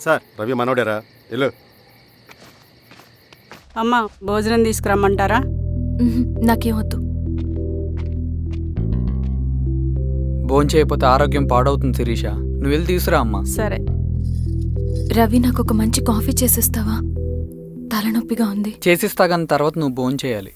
Sir Ravi మనోడేరా వెళ్ళు. అమ్మ భోజనం తీసుకురమ్మంటారా? నాకేమొద్దు. భోజనం చేయకపోతే ఆరోగ్యం పాడవుతుంది శిరీష. నువ్వు వెళ్ళి తీసురా అమ్మా. సరే. రవి నాకు ఒక మంచి కాఫీ చేసిస్తావా? తలనొప్పిగా ఉంది. చేసిస్తా కానీ తర్వాత నువ్వు భోజనం చేయాలి.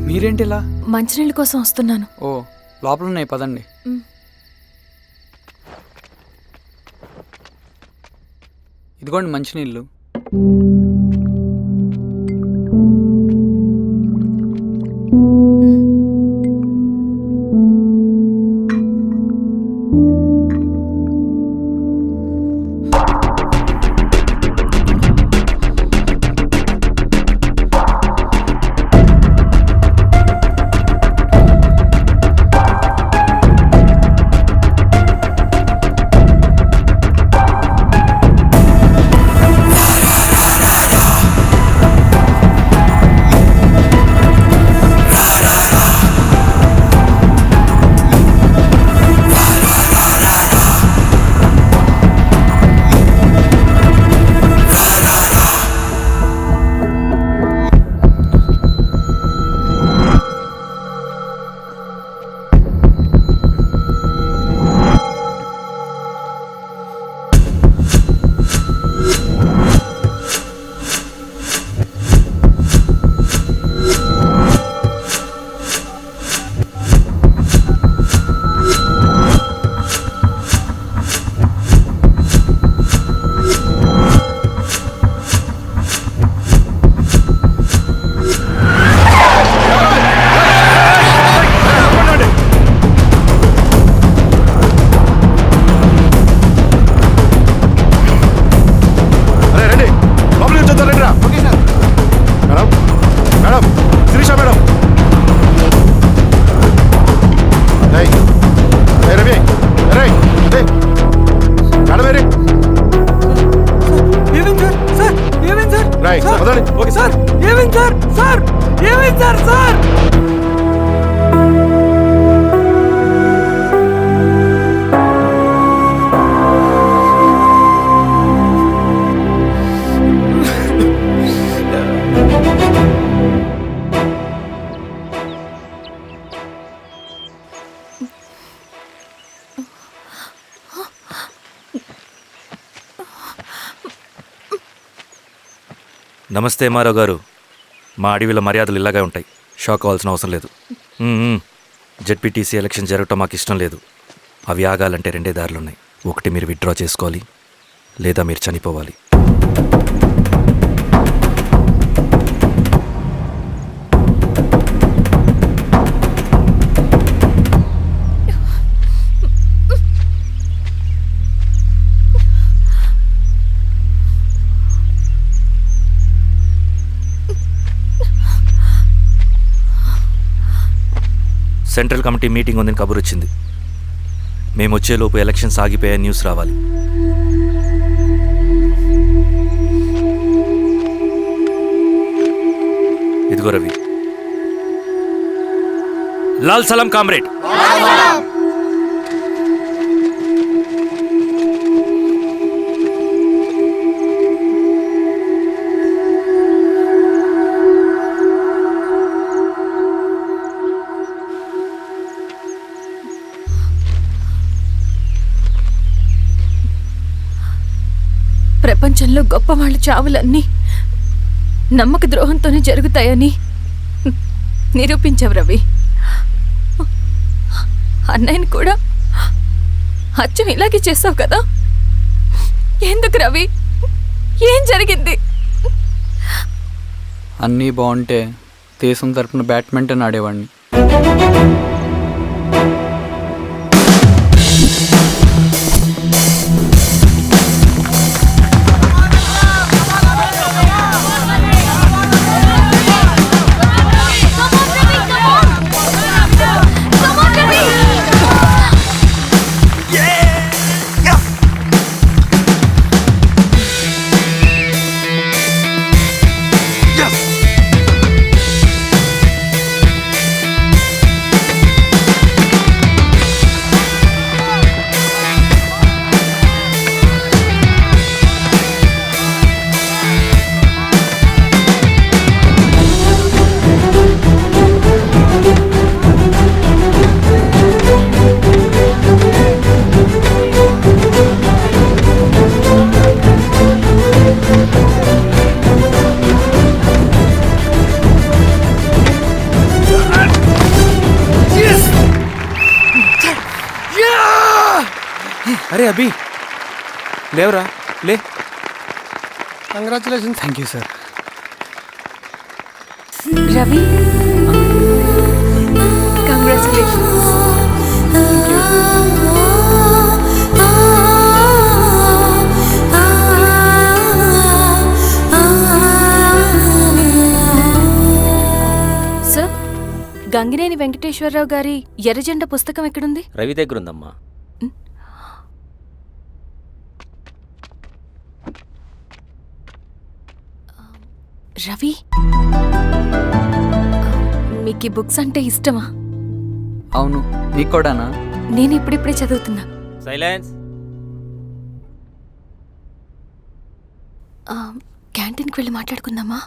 మీరేంటిలా? మంచినీళ్ళ కోసం వస్తున్నాను. ఓ లోపల ఉన్నాయి పదండి. ఇదిగోండి మంచినీళ్ళు. నమస్తే మారావు గారు. మా అడవిలో మర్యాదలు ఇలాగే ఉంటాయి. షాక్ అవ్వాల్సిన అవసరం లేదు. జెడ్పీటీసీ ఎలక్షన్ జరగటం మాకు ఇష్టం లేదు. అవి ఆగాలంటే రెండే దారులున్నాయి. ఒకటి మీరు విత్డ్రా చేసుకోవాలి, లేదా మీరు చనిపోవాలి. సెంట్రల్ కమిటీ మీటింగ్ ఉందని కబురు వచ్చింది. మేము వచ్చేలోపు ఎలక్షన్స్ ఆగిపోయే న్యూస్ రావాలి. ఇదిగో రవి. లాల్ సలాం కామ్రేడ్. ప్రపంచంలో గొప్పవాళ్ళ చావులన్నీ నమ్మక ద్రోహంతోనే జరుగుతాయని నిరూపించావు రవి. అన్నయ్యని కూడా అచ్చం ఇలాగే చేస్తావు కదా? ఎందుకు రవి? ఏం జరిగింది? అన్నీ బాగుంటే దేశం తరపున బ్యాడ్మింటన్ ఆడేవాడిని. అరే అభి లేవరా లే. Congratulations. Thank you sir. Ravi congratulations. Sir, Gangineni Venkateswararao గారి ఎర్రజెండ పుస్తకం ఎక్కడుంది? రవి దగ్గర ఉందమ్మా. రవి, మీకు ఈ బుక్స్ అంటే ఇష్టమా? అవును, నీకు కూడానా? నేను ఇప్పుడిప్పుడే చదువుతున్నా. సైలెన్స్. క్యాంటీన్కి వెళ్ళి మాట్లాడుకుందామా?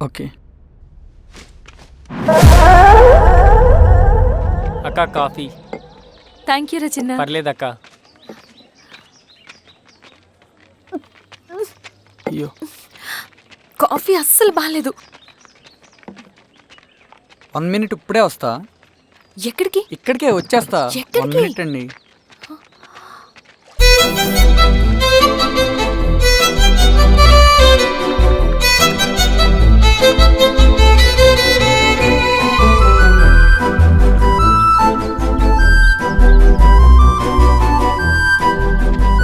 ఓకే. అక్క కాఫీ. థ్యాంక్ యూ రచన. పర్లేదక్క. అయ్యో, కాఫీ అస్సలు బాగాలేదు. 1 minute ఇప్పుడే వస్తా. ఎక్కడికి? ఇక్కడికే వచ్చేస్తా. ఎక్కడికి? 1 minute అండి.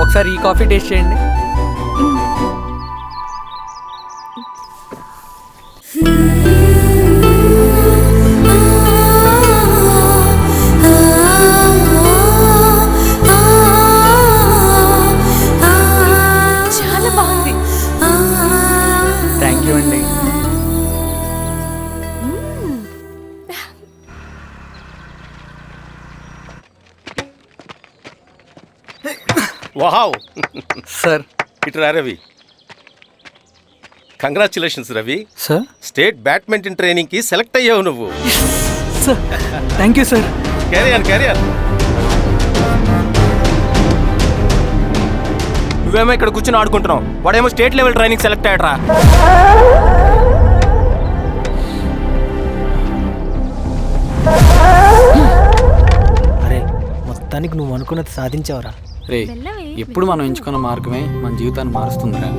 ఒకసారి ఈ కాఫీ టేస్ట్ చేయండి. చాలా బాగుంది. థ్యాంక్ యూ అండి. వావ్. సార్. ఇటు రా Ravi. Congratulations Ravi. Sir. State badminton ట్రైనింగ్కి సెలెక్ట్ అయ్యావు నువ్వు. Sir thank you sir. Carrier. నువ్వేమో ఇక్కడ కూర్చొని ఆడుకుంటున్నావు, వాడేమో స్టేట్ లెవెల్ ట్రైనింగ్ సెలెక్ట్ అయ్యాడ్రా. అరే, మొత్తానికి నువ్వు అనుకున్నది సాధించావురా. రే, ఎప్పుడు మనం ఎంచుకున్న మార్గమే మన జీవితాన్ని మారుస్తుందిరా.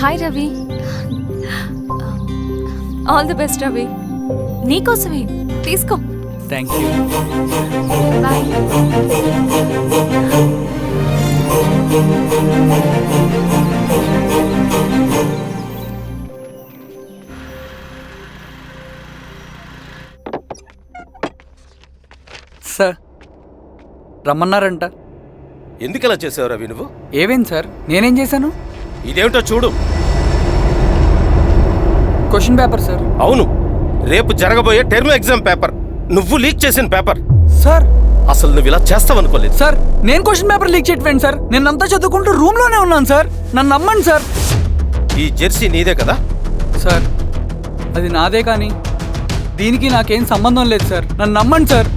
Hi Ravi. All the best Ravi. నీకోసమే, తీసుకో. Thank you. బాయ్. సార్, రమ్మన్నారంట. ఎందుకు అలా చేసావు రవి నువ్వు? ఏవేంటి సార్, నేనేం చేశాను? ఇదేమిటో చూడు. Question paper sir. అవును, రేపు జరగబోయే టర్మ్ ఎగ్జామ్ పేపర్. నువ్వు లీక్ చేసిన పేపర్. సార్. అసలు నువ్వు ఇలా చేస్తావనుకోలేదు సార్, నేను క్వశ్చన్ పేపర్ లీక్ చేయట్లేండి సార్. నేనంతా చదువుకుంటూ రూమ్లోనే ఉన్నాను సార్. నన్ను నమ్మండి సార్. ఈ జెర్సీ నీదే కదా? సార్, అది నాదే కానీ దీనికి నాకేం సంబంధం లేదు సార్. నన్ను నమ్మండి సార్.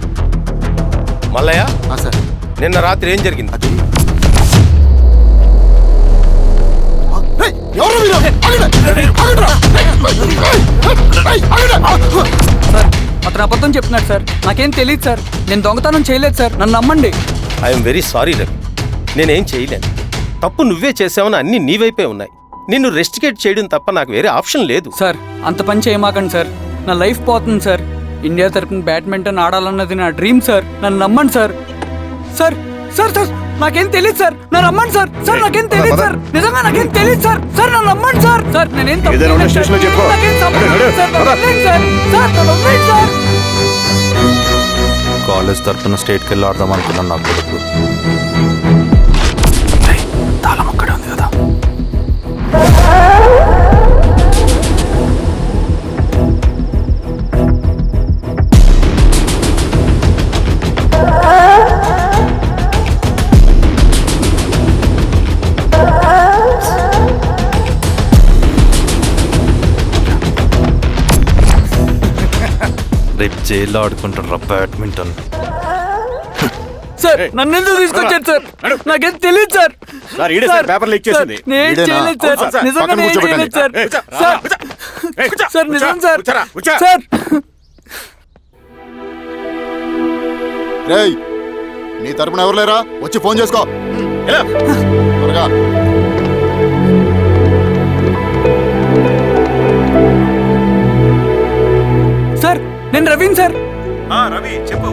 మల్లయ్య, సార్, నిన్న రాత్రి ఏం జరిగింది? అది సార్, అతను అబద్ధం చెప్తున్నాడు సార్. నాకేం తెలియదు సార్. నేను దొంగతనం చేయలేదు సార్. నన్ను నమ్మండి. I'm very sorry Ravi. నేనేం చేయలేను. తప్పు నువ్వే చేసావని అన్ని నీ వైపే ఉన్నాయి. నిన్ను రెస్టికేట్ చేయడం తప్ప నాకు వేరే ఆప్షన్ లేదు. సార్, అంత పని చేయమాకండి సార్. నా లైఫ్ పోతుంది సార్. ఇండియా తరపున బ్యాడ్మింటన్ ఆడాలన్నది నా డ్రీమ్ సార్. నన్ను నమ్మండి సార్. సార్ సార్ సార్ నాకేం తెలియదు సార్. నన్ను నమ్మండి సార్. సార్ నాకేం తెలియదు సార్. నిజంగా నాకేం తెలియదు సార్. సార్ నన్ను నమ్మండి సార్. సార్ నేనేం తప్పు ఏదైనా ఉంటే చేయలేదు సార్. స్టేషన్లో చెప్పు. నాకేం సంబంధం లేదు సార్. నన్ను వదిలేయండి సార్. సార్ నన్ను వదిలేయండి సార్. కాలేజ్ తరఫున స్టేట్కి వెళ్ళి ఆడదాం అనుకున్నాను నా కొడుకు. తాళం అక్కడే ఉంది కదా. రేపు జైల్లో ఆడుకుంటారా బ్యాడ్మింటన్? సార్ నన్ను ఎందుకు తీసుకొచ్చారు సార్? నాకేం తెలియదు సార్. సార్, ఈడే సార్ పేపర్ లీక్ చేసింది. సార్, నేను ఈడేనా? చేయలేదు సార్. అవును సార్, నిజంగా పక్కన నేను కూర్చోబెట్టండి. చేయలేదు సార్. సార్, సార్ నిజం సార్. సార్ రేయ్, నీ తరపున ఎవరు లేరా? వచ్చి ఫోన్ చేసుకో. త్వరగా. సార్ నేను రవీన్ సార్. రవి చెప్పు.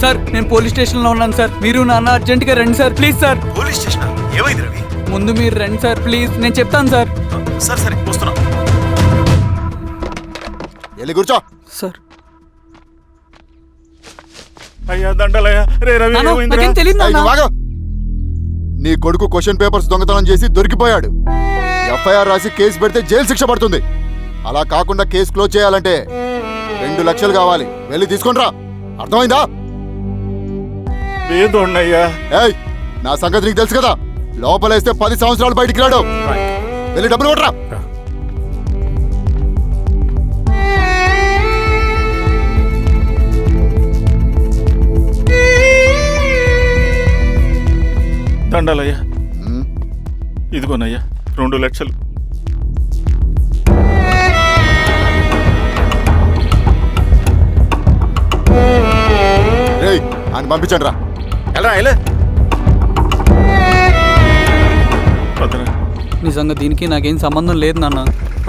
సార్ నేను పోలీస్ స్టేషన్లో ఉన్నాను సార్. మీరు నాన్న అర్జెంటుగా రండి sir, please sir. Police station ఏమైంది రవి? ముందు మీరు రండి సార్ ప్లీజ్, నేను చెప్తాను సార్. సరే సరే వస్తున్నా. వెళ్ళి కూర్చో. సార్ అయ్యా దండలయ్యా. రే రవి నాన్న, ఏమైందిరా? నాకేం తెలియదు ఏయ్, నాన్న. నువ్వు ఆగు. నీ కొడుకు క్వశ్చన్ పేపర్స్ దొంగతనం చేసి దొరికిపోయాడు. ఎఫ్ఐఆర్ రాసి కేసు పెడితే జైలు శిక్ష పడుతుంది. అలా కాకుండా కేసు క్లోజ్ చేయాలంటే 2 లక్షలు కావాలి. వెళ్ళి తీసుకొనిరా. అర్థమైందా? వేదోన్నయ్యా. ఏయ్, నా సంగతి నీకు తెలుసు కదా. లోపలేస్తే 10 సంవత్సరాలు బయటికి రాడు. వెళ్ళి డబ్బులు కొట్టరా. దండలయ్యా. ఇదిగోనయ్యా 2 లక్షలు. రేయ్, ఆయన పంపించండి రా. ఎలా పదరా. నిజంగా దీనికి నాకేం సంబంధం లేదు నాన్న.